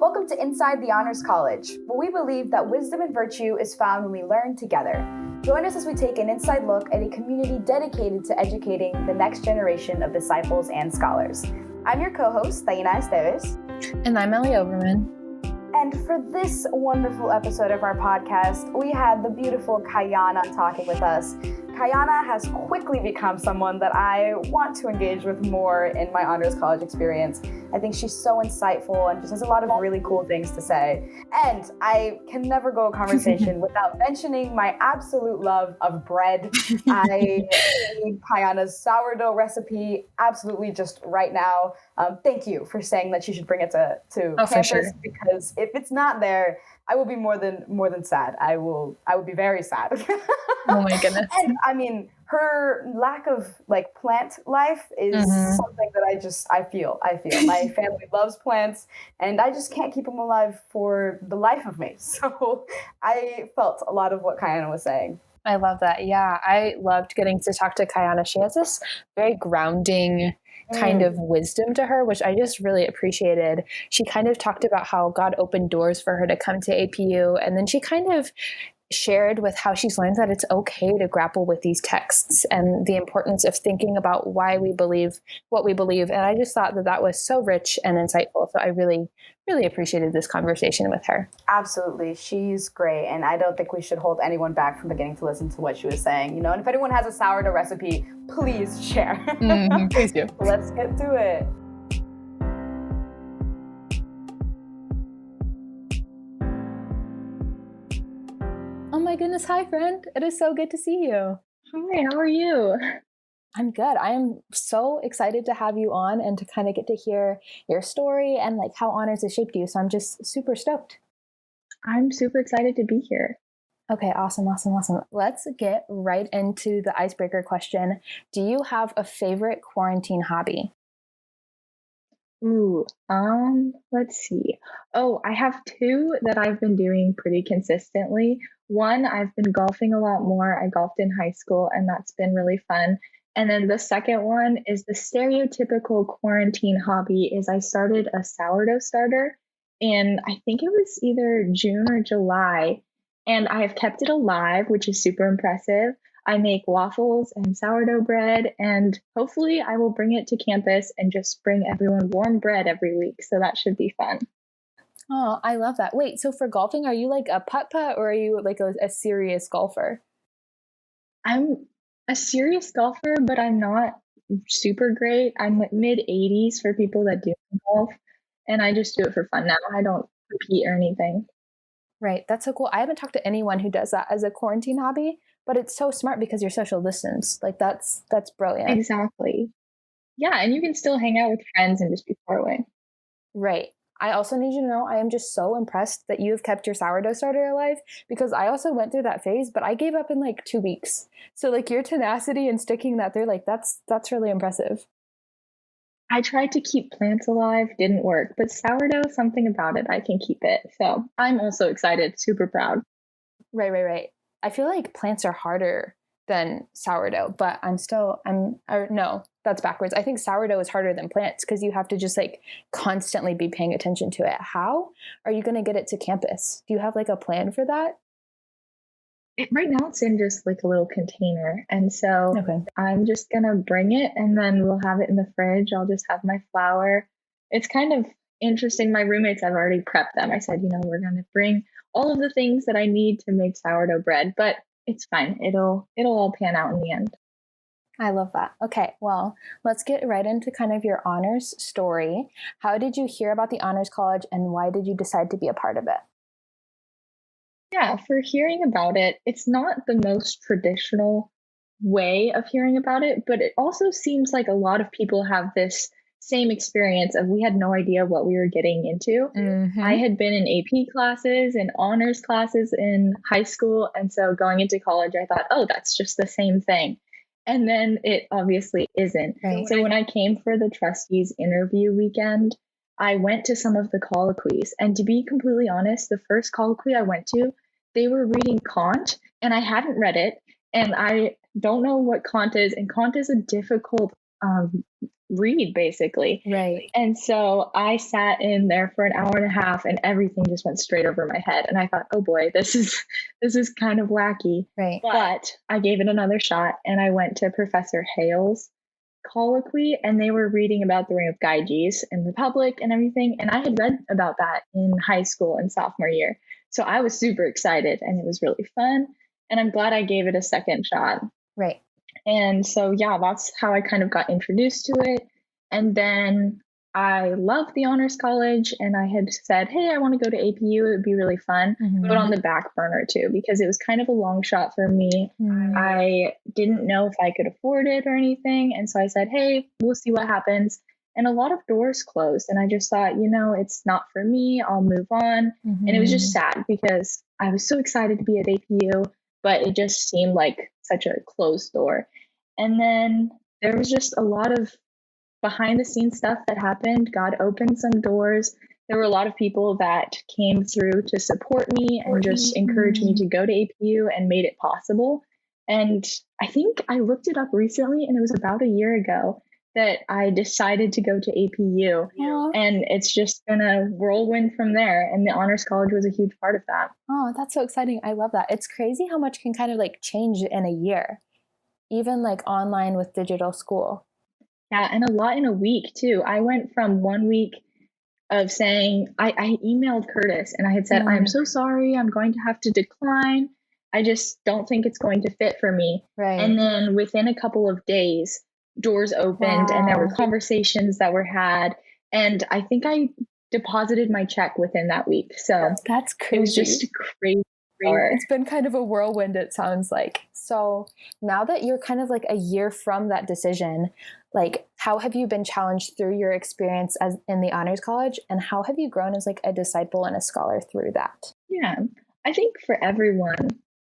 Welcome to Inside the Honors College, where we believe that wisdom and virtue is found when we learn together. Join us as we take an inside look at a community dedicated to educating the next generation of disciples and scholars. I'm your co-host, Taina Estevez. And I'm Ellie Overman. And for this wonderful episode of our podcast, we had the beautiful Kyana talking with us. Kyana has quickly become someone that I want to engage with more in my honors college experience. I think she's so insightful and just has a lot of really cool things to say. And I can never go a conversation without mentioning my absolute love of bread. I need Kyana's sourdough recipe absolutely just right now. Thank you for saying that she should bring it to campus, because if it's not there, I will be more than sad. I will be very sad. Oh my goodness. And I mean, her lack of plant life is something that I feel. My family loves plants and I just can't keep them alive for the life of me. So I felt a lot of what Kyana was saying. I love that. Yeah, I loved getting to talk to Kyana. She has this very grounding kind of wisdom to her, which I just really appreciated. She kind of talked about how God opened doors for her to come to APU. And then she kind of shared with how she's learned that it's okay to grapple with these texts and the importance of thinking about why we believe what we believe. And I just thought that was so rich and insightful. So I really, really appreciated this conversation with her. Absolutely. She's great. And I don't think we should hold anyone back from beginning to listen to what she was saying. And if anyone has a sourdough recipe, please share. Please do. Let's get to it. Oh my goodness. Hi, friend. It is so good to see you. Hi, how are you? I'm good. I am so excited to have you on and to kind of get to hear your story and how honors has shaped you. So I'm just super stoked. I'm super excited to be here. Okay, awesome. Let's get right into the icebreaker question. Do you have a favorite quarantine hobby? Let's see. Oh, I have two that I've been doing pretty consistently. One, I've been golfing a lot more. I golfed in high school and that's been really fun. And then the second one is the stereotypical quarantine hobby is I started a sourdough starter and I think it was either June or July. And I have kept it alive, which is super impressive. I make waffles and sourdough bread, and hopefully I will bring it to campus and just bring everyone warm bread every week. So that should be fun. Oh, I love that. Wait, so for golfing, are you a putt-putt or are you a serious golfer? I'm a serious golfer, but I'm not super great. I'm mid 80s for people that do golf, and I just do it for fun now. I don't compete or anything. Right. That's so cool. I haven't talked to anyone who does that as a quarantine hobby, but it's so smart because you're social distance. That's brilliant. Exactly. Yeah. And you can still hang out with friends and just be far away. Right. I also need you to know I am just so impressed that you've kept your sourdough starter alive, because I also went through that phase, but I gave up in 2 weeks. So your tenacity and sticking that through, that's really impressive. I tried to keep plants alive, didn't work, but sourdough, something about it, I can keep it. So I'm also excited, super proud. Right. I feel like plants are harder than sourdough, but no, that's backwards. I think sourdough is harder than plants because you have to just constantly be paying attention to it. How are you going to get it to campus? Do you have a plan for that? Right now it's in just a little container. And so I'm just going to bring it and then we'll have it in the fridge. I'll just have my flour. It's kind of interesting. My roommates, I've already prepped them. I said, we're going to bring all of the things that I need to make sourdough bread, but it's fine. It'll all pan out in the end. I love that. Okay, well, let's get right into kind of your honors story. How did you hear about the Honors College and why did you decide to be a part of it? Yeah, for hearing about it, it's not the most traditional way of hearing about it, but it also seems like a lot of people have this same experience of we had no idea what we were getting into. I had been in AP classes and honors classes in high school. And so going into college, I thought, oh, that's just the same thing. And then it obviously isn't. Right. So when I came for the trustees interview weekend, I went to some of the colloquies. And to be completely honest, the first colloquy I went to, they were reading Kant and I hadn't read it. And I don't know what Kant is. And Kant is a difficult read basically. Right. And so I sat in there for an hour and a half and everything just went straight over my head. And I thought, oh boy, this is kind of wacky. Right. But I gave it another shot and I went to Professor Hale's colloquy, and they were reading about the Ring of Gyges and Republic and everything. And I had read about that in high school and sophomore year. So I was super excited and it was really fun. And I'm glad I gave it a second shot. Right. And so, yeah, that's how I kind of got introduced to it. And then I loved the honors college and I had said, hey, I want to go to APU. It would be really fun, but on the back burner too, because it was kind of a long shot for me. I didn't know if I could afford it or anything. And so I said, hey, we'll see what happens. And a lot of doors closed. And I just thought, it's not for me. I'll move on. And it was just sad because I was so excited to be at APU, but it just seemed like such a closed door. And then there was just a lot of behind the scenes stuff that happened. God opened some doors. There were a lot of people that came through to support me and just encouraged me to go to APU and made it possible. And I think I looked it up recently and it was about a year ago that I decided to go to APU. And it's just been a whirlwind from there. And the honors college was a huge part of that. Oh, that's so exciting. I love that. It's crazy how much can kind of like change in a year, even like online with digital school. Yeah, and a lot in a week too. I went from 1 week of saying, I emailed Curtis and I had said, I'm so sorry, I'm going to have to decline. I just don't think it's going to fit for me. Right. And then within a couple of days, doors opened and there were conversations that were had. And I think I deposited my check within that week. So that's crazy. It was just crazy. It's been kind of a whirlwind, it sounds like. So now that you're kind of like a year from that decision, like how have you been challenged through your experience as in the honors college, and how have you grown as like a disciple and a scholar through that? Yeah, I think for everyone,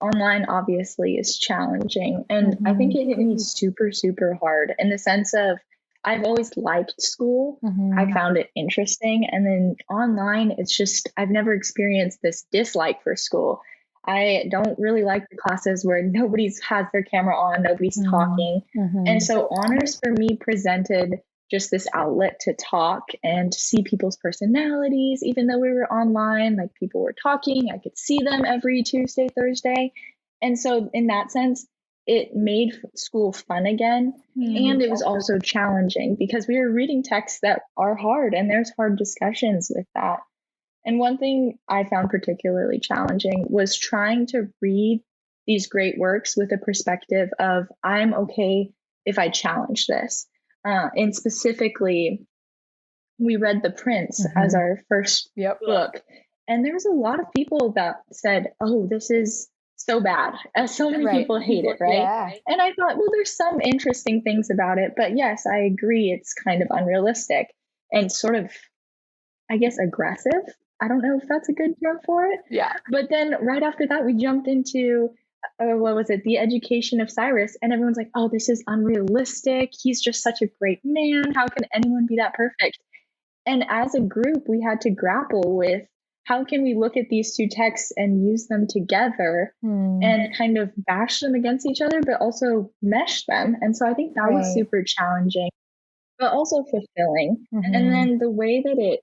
online obviously is challenging. And I think it hit me super, super hard in the sense of I've always liked school. I found it interesting. And then online, it's just, I've never experienced this dislike for school. I don't really like the classes where nobody's has their camera on, nobody's talking. And so honors for me presented just this outlet to talk and to see people's personalities. Even though we were online, like people were talking, I could see them every Tuesday, Thursday. And so in that sense, it made school fun again. And it was also challenging because we were reading texts that are hard and there's hard discussions with that. And one thing I found particularly challenging was trying to read these great works with a perspective of I'm okay if I challenge this. And specifically, we read The Prince as our first book. And there was a lot of people that said, oh, this is so bad, as so many people hate it, right? Yeah. And I thought, well, there's some interesting things about it. But yes, I agree, it's kind of unrealistic and sort of, I guess, aggressive. I don't know if that's a good term for it. Yeah. But then right after that, we jumped into, what was it? The Education of Cyrus. And everyone's like, oh, this is unrealistic. He's just such a great man. How can anyone be that perfect? And as a group, we had to grapple with how can we look at these two texts and use them together and kind of bash them against each other, but also mesh them. And so I think that was super challenging, but also fulfilling. And then the way that it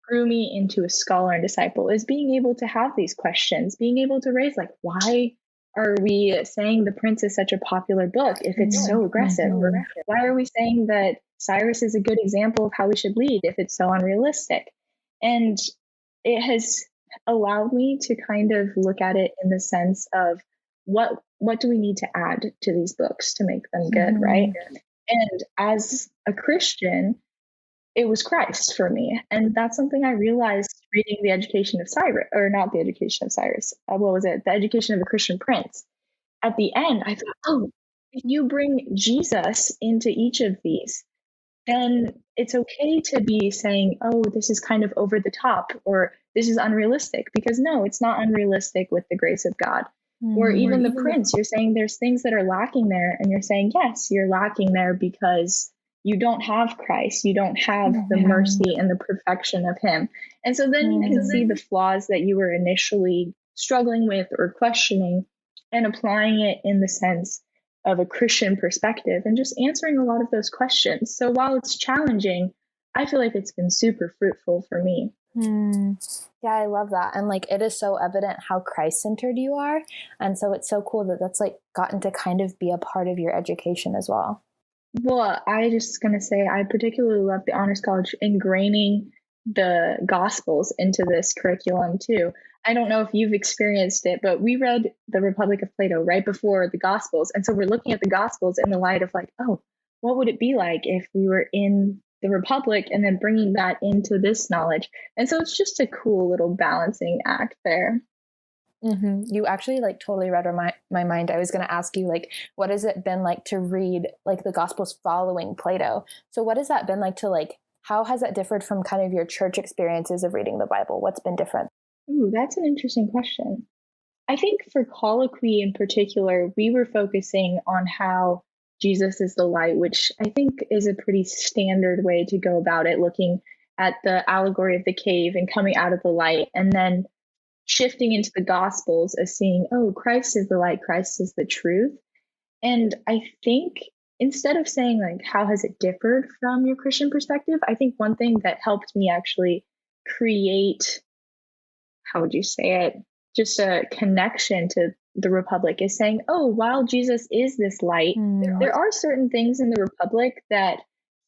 grew me into a scholar and disciple is being able to have these questions, being able to raise like, why are we saying The Prince is such a popular book if it's so aggressive? Why are we saying that Cyrus is a good example of how we should lead if it's so unrealistic? And it has allowed me to kind of look at it in the sense of what do we need to add to these books to make them good, right? And as a Christian, it was Christ for me. And that's something I realized reading The Education of Cyrus, or not The Education of Cyrus. What was it? The Education of a Christian Prince. At the end, I thought, oh, if you bring Jesus into each of these, then it's okay to be saying, oh, this is kind of over the top, or this is unrealistic. Because no, it's not unrealistic with the grace of God. Or even The Prince, you're saying there's things that are lacking there. And you're saying, yes, you're lacking there because you don't have Christ. You don't have the mercy and the perfection of him. And so then you can see the flaws that you were initially struggling with or questioning and applying it in the sense of a Christian perspective and just answering a lot of those questions. So while it's challenging, I feel like it's been super fruitful for me. Yeah, I love that. And like, it is so evident how Christ-centered you are. And so it's so cool that that's like gotten to kind of be a part of your education as well. Well, I just going to say, I particularly love the Honors College ingraining the Gospels into this curriculum too. I don't know if you've experienced it, but we read the Republic of Plato right before the Gospels. And so we're looking at the Gospels in the light of like, oh, what would it be like if we were in the Republic, and then bringing that into this knowledge. And so it's just a cool little balancing act there. You actually like totally read my mind. I was going to ask you, like, what has it been like to read like the Gospels following Plato? So what has that been like to like, how has that differed from kind of your church experiences of reading the Bible? What's been different? Ooh, that's an interesting question. I think for colloquy in particular, we were focusing on how Jesus is the light, which I think is a pretty standard way to go about it, looking at the allegory of the cave and coming out of the light, and then shifting into the Gospels as seeing, oh, Christ is the light, Christ is the truth. And I think instead of saying like, how has it differed from your Christian perspective, I think one thing that helped me actually create, how would you say it, just a connection to the Republic is saying, oh, while Jesus is this light, there are certain things in the Republic that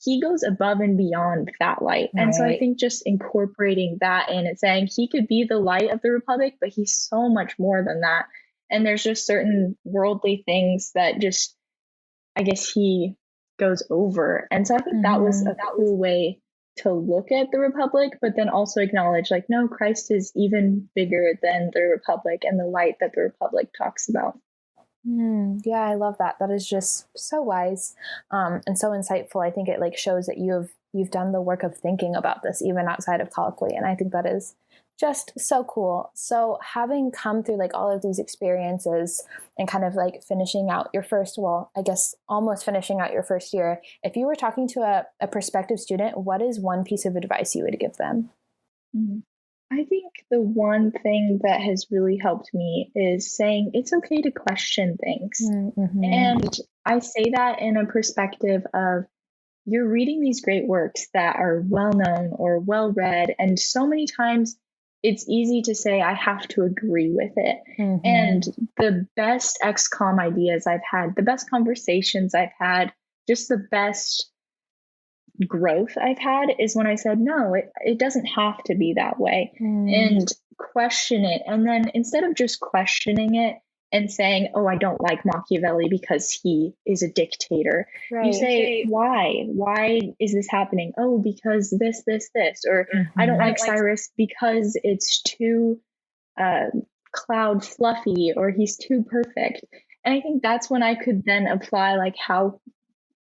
he goes above and beyond that light. And so I think just incorporating that in and saying he could be the light of the Republic, but he's so much more than that. And there's just certain worldly things that just, I guess he goes over. And so I think that was a cool way to look at the Republic, but then also acknowledge like, no, Christ is even bigger than the Republic and the light that the Republic talks about. Yeah, I love that. That is just so wise and so insightful. I think it like shows that you've done the work of thinking about this even outside of colloquy, and I think that is just so cool. So having come through like all of these experiences and kind of like finishing out your first, well, I guess almost finishing out your first year, if you were talking to a prospective student, what is one piece of advice you would give them? I think the one thing that has really helped me is saying it's okay to question things. And I say that in a perspective of you're reading these great works that are well known or well read, and so many times it's easy to say, I have to agree with it. And the best XCOM ideas I've had, the best conversations I've had, just the best growth I've had is when I said, no, it doesn't have to be that way, and question it. And then instead of just questioning it and saying, oh, I don't like Machiavelli because he is a dictator. You say, why is this happening? Oh, because this, or I don't like Cyrus because it's too cloud fluffy, or he's too perfect. And I think that's when I could then apply like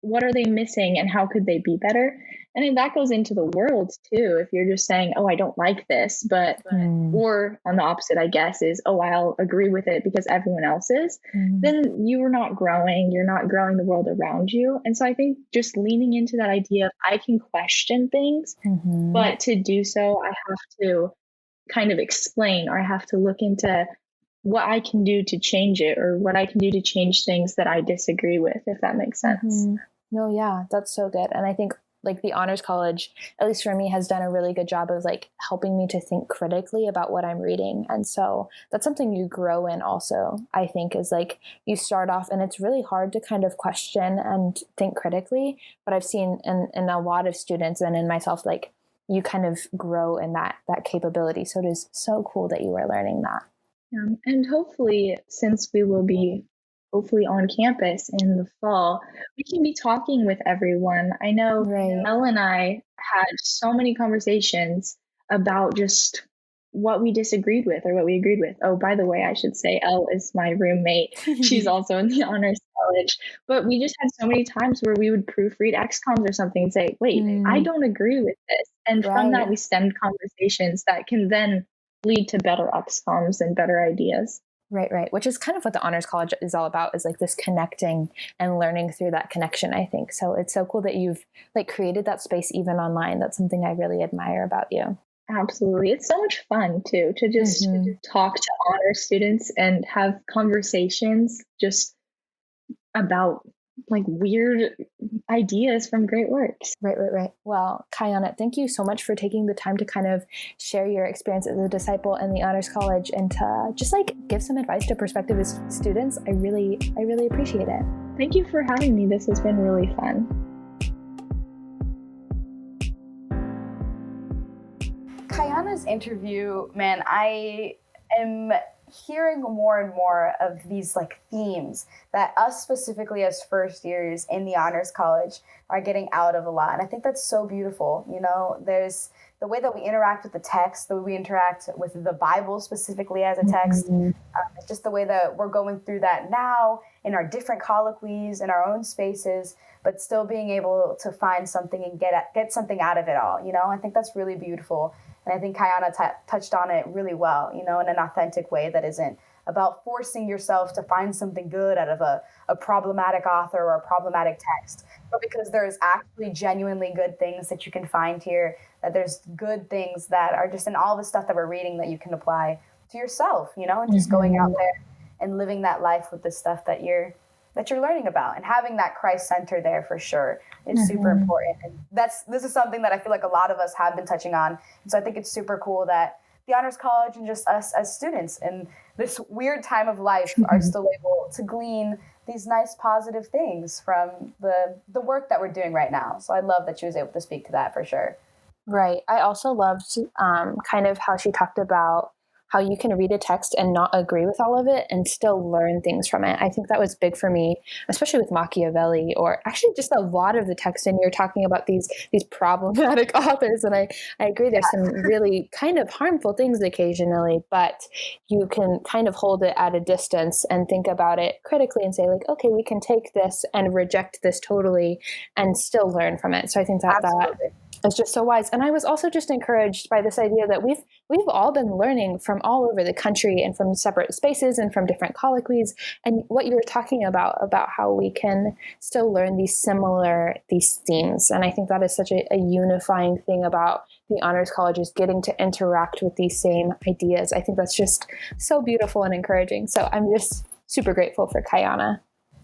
what are they missing and how could they be better? And then that goes into the world too. If you're just saying, oh, I don't like this, or on the opposite, I guess, is, oh, I'll agree with it because everyone else is, then you are not growing. You're not growing the world around you. And so I think just leaning into that idea of I can question things, but to do so, I have to kind of explain, or I have to look into what I can do to change it, or what I can do to change things that I disagree with, if that makes sense. No, yeah, that's so good. And I think like the Honors College, at least for me, has done a really good job of like helping me to think critically about what I'm reading. And so that's something you grow in also, I think, is like you start off and it's really hard to kind of question and think critically. But I've seen in a lot of students and in myself, like you kind of grow in that capability. So it is so cool that you are learning that. And hopefully, since we will be hopefully on campus in the fall, we can be talking with everyone. I know Elle and I had so many conversations about just what we disagreed with or what we agreed with. Oh, by the way, I should say Elle is my roommate. She's also in the Honors College. But we just had so many times where we would proofread XComs or something and say, wait, I don't agree with this. And from that, we stemmed conversations that can then lead to better XComs and better ideas. Right. Which is kind of what the Honors College is all about, is like this connecting and learning through that connection, I think. So it's so cool that you've like created that space even online. That's something I really admire about you. Absolutely. It's so much fun too, to just talk to honor students and have conversations just about like weird ideas from great works. Right. Well, Kyana, thank you so much for taking the time to kind of share your experience as a disciple in the Honors College and to just like give some advice to prospective students. I really appreciate it. Thank you for having me. This has been really fun. Kyana's interview, man, I am hearing more and more of these like themes that us specifically as first years in the Honors College are getting out of a lot. And I think that's so beautiful. You know, there's the way that we interact with the text, the way we interact with the Bible specifically as a text. It's just the way that we're going through that now in our different colloquies, in our own spaces, but still being able to find something and get something out of it all. You know, I think that's really beautiful. And I think Kyana touched on it really well, you know, in an authentic way that isn't about forcing yourself to find something good out of a problematic author or a problematic text, but because there's actually genuinely good things that you can find here, that there's good things that are just in all the stuff that we're reading that you can apply to yourself, you know, and just going out there and living that life with the stuff that you're learning about, and having that Christ center there for sure is super important. And this is something that I feel like a lot of us have been touching on. And so I think it's super cool that the Honors College and just us as students in this weird time of life are still able to glean these nice positive things from the work that we're doing right now. So I love that she was able to speak to that for sure. Right. I also loved kind of how she talked about how you can read a text and not agree with all of it and still learn things from it. I think that was big for me, especially with Machiavelli, or actually just a lot of the text. And you're talking about these problematic authors. And I agree there's some really kind of harmful things occasionally, but you can kind of hold it at a distance and think about it critically and say like, okay, we can take this and reject this totally and still learn from it. So I think that it's just so wise. And I was also just encouraged by this idea that we've all been learning from all over the country and from separate spaces and from different colloquies. And what you were talking about how we can still learn these themes. And I think that is such a unifying thing about the Honors College, is getting to interact with these same ideas. I think that's just so beautiful and encouraging. So I'm just super grateful for Kyana.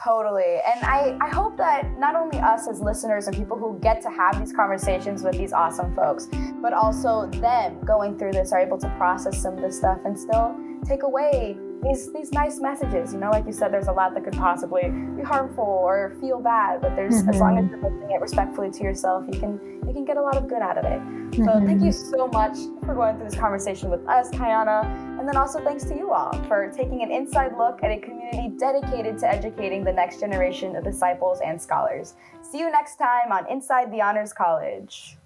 Totally. And I hope that not only us as listeners and people who get to have these conversations with these awesome folks, but also them going through this are able to process some of this stuff and still take away these nice messages. You know, like you said, there's a lot that could possibly be harmful or feel bad, but there's as long as you're lifting it respectfully to yourself, you can get a lot of good out of it. So thank you so much for going through this conversation with us, Kyana. And then also thanks to you all for taking an inside look at a community dedicated to educating the next generation of disciples and scholars. See you next time on Inside the Honors College.